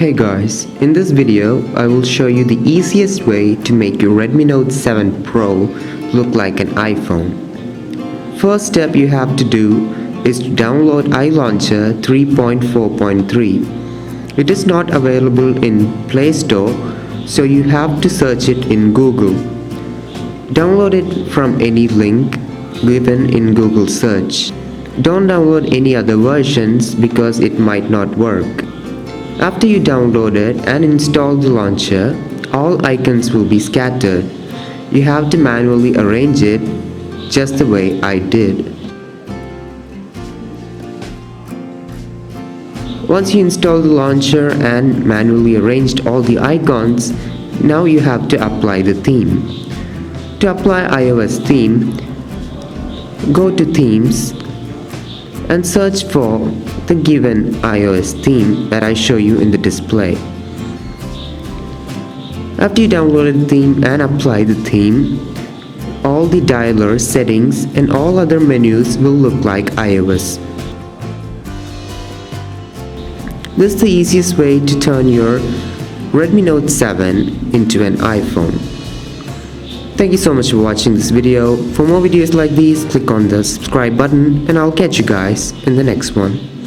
Hey guys, in this video I will show you the easiest way to make your Redmi Note 7 Pro look like an iPhone. First step you have to do is to download iLauncher 3.4.3. It is not available in Play Store, so you have to search it in Google. Download it from any link given in Google search. Don't download any other versions because it might not work. After you download it and install the launcher, all icons will be scattered. You have to manually arrange it just the way I did. Once you install the launcher and manually arranged all the icons, now you have to apply the theme. To apply iOS theme, go to Themes and search for the given iOS theme that I show you in the display. After you download the theme and apply the theme, all the dialer settings and all other menus will look like iOS. This is the easiest way to turn your Redmi Note 7 into an iPhone. Thank you so much for watching this video. For more videos like these, click on the subscribe button and I'll catch you guys in the next one.